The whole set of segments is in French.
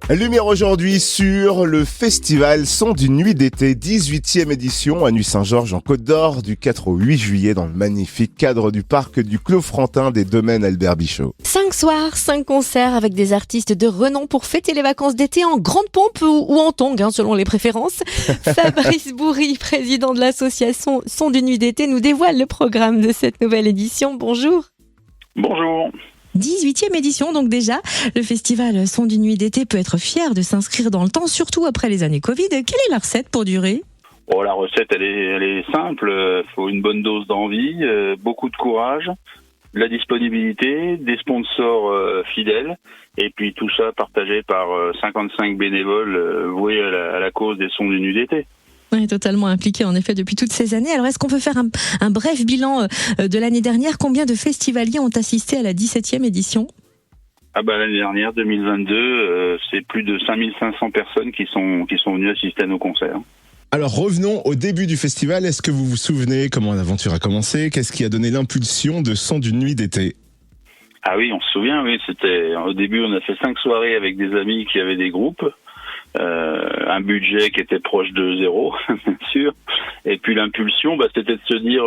Lumière aujourd'hui sur le festival Son d'une nuit d'été, 18e édition à Nuit-Saint-Georges en Côte d'Or du 4 au 8 juillet dans le magnifique cadre du parc du Clos Frontin des domaines Albert Bichot. 5 soirs, 5 concerts avec des artistes de renom pour fêter les vacances d'été en grande pompe ou en tongs, selon les préférences. Fabrice Bourri, président de l'association Son d'une nuit d'été, nous dévoile le programme de cette nouvelle édition. Bonjour. Bonjour. 18e édition donc déjà. Le festival Son d'une nuit d'été peut être fier de s'inscrire dans le temps, surtout après les années Covid. Quelle est la recette pour durer ? Oh, la recette, elle est simple. Il faut une bonne dose d'envie, beaucoup de courage, de la disponibilité, des sponsors fidèles, et puis tout ça partagé par 55 bénévoles voués à la cause des Sons d'une nuit d'été. Oui, totalement impliqué en effet depuis toutes ces années. Alors est-ce qu'on peut faire un bref bilan de l'année dernière ? Combien de festivaliers ont assisté à la 17e édition ? L'année dernière, 2022, c'est plus de 5500 personnes qui sont venues assister à nos concerts. Alors revenons au début du festival. Est-ce que vous vous souvenez comment l'aventure a commencé ? Qu'est-ce qui a donné l'impulsion de Son d'une nuit d'été ? Ah oui, on se souvient, oui. Au début, on a fait 5 soirées avec des amis qui avaient des groupes. Un budget qui était proche de zéro, bien sûr. Et puis l'impulsion, c'était de se dire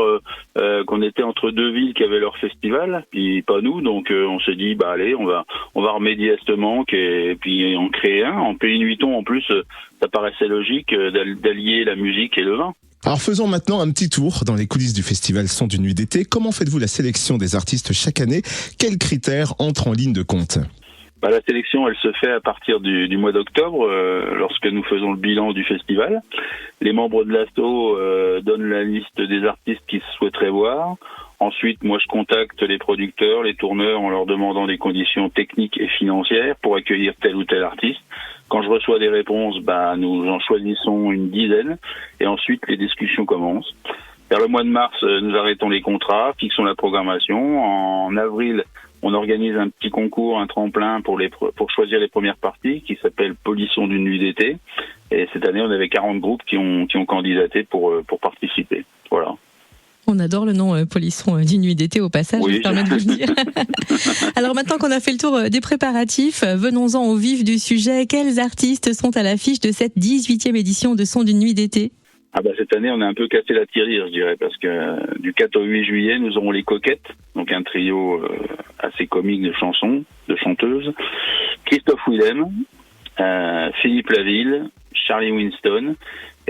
qu'on était entre deux villes qui avaient leur festival, puis pas nous. Donc on s'est dit, allez, on va remédier à ce manque et puis en créer un. En Pays Nuiton, en plus, ça paraissait logique d'allier la musique et le vin. Alors faisons maintenant un petit tour dans les coulisses du festival Son d'une nuit d'été. Comment faites-vous la sélection des artistes chaque année ? Quels critères entrent en ligne de compte ? La sélection, elle se fait à partir du mois d'octobre, lorsque nous faisons le bilan du festival. Les membres de l'ASSO donnent la liste des artistes qu'ils souhaiteraient voir. Ensuite, moi, je contacte les producteurs, les tourneurs, en leur demandant des conditions techniques et financières pour accueillir tel ou tel artiste. Quand je reçois des réponses, nous en choisissons une dizaine, et ensuite les discussions commencent. Vers le mois de mars, nous arrêtons les contrats, fixons la programmation. En avril, on organise un petit concours, un tremplin pour choisir les premières parties qui s'appelle Polisson d'une nuit d'été. Et cette année, on avait 40 groupes qui ont candidaté pour participer. Voilà. On adore le nom Polisson d'une nuit d'été au passage, oui. Je me permets de vous le dire. Alors maintenant qu'on a fait le tour des préparatifs, venons-en au vif du sujet. Quels artistes sont à l'affiche de cette 18e édition de Son d'une nuit d'été ? Cette année, on a un peu cassé la tirelire, je dirais, parce que du 4 au 8 juillet, nous aurons les Coquettes, donc un trio assez comique de chansons, de chanteuses. Christophe Willem, Philippe Laville, Charlie Winston,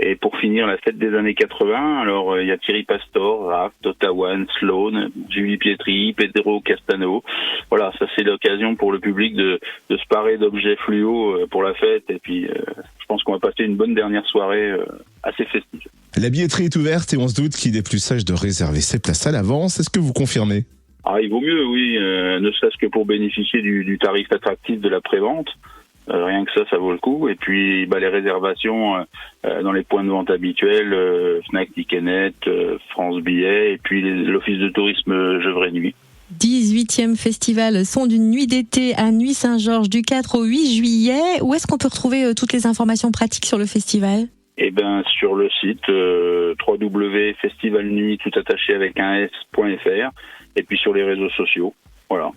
et pour finir, la fête des années 80, alors il y a Thierry Pastor, Raph, Totawan, Sloan, Julie Pietri, Pedro Castano. Voilà, ça c'est l'occasion pour le public de se parer d'objets fluo pour la fête, et puis je pense qu'on va passer une bonne dernière soirée assez festive. La billetterie est ouverte et on se doute qu'il est plus sage de réserver ses places à l'avance. Est-ce que vous confirmez ? Il vaut mieux, oui, ne serait-ce que pour bénéficier du tarif attractif de la prévente. Rien que ça vaut le coup. Et puis les réservations dans les points de vente habituels, Fnac, Ticketnet, France Billets, et puis l'office de tourisme Gevrey Nuit. 18e festival Son d'une nuit d'été à Nuit-Saint-Georges du 4 au 8 juillet. Où est-ce qu'on peut retrouver toutes les informations pratiques sur le festival ? Sur le site www.festivalnuit tout attaché avec un s.fr, et puis sur les réseaux sociaux. Voilà.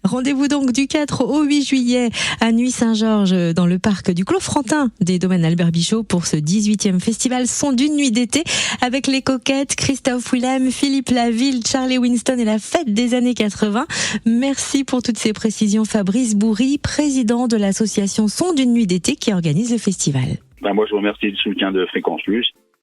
Rendez-vous donc du 4 au 8 juillet à Nuit-Saint-Georges dans le parc du Clos Frontin des domaines Albert Bichot pour ce 18e festival Son d'une nuit d'été avec les Coquettes, Christophe Willem, Philippe Laville, Charlie Winston et la fête des années 80. Merci pour toutes ces précisions Fabrice Bourri, président de l'association Son d'une nuit d'été qui organise le festival. Moi je vous remercie du soutien de Fréquence Plus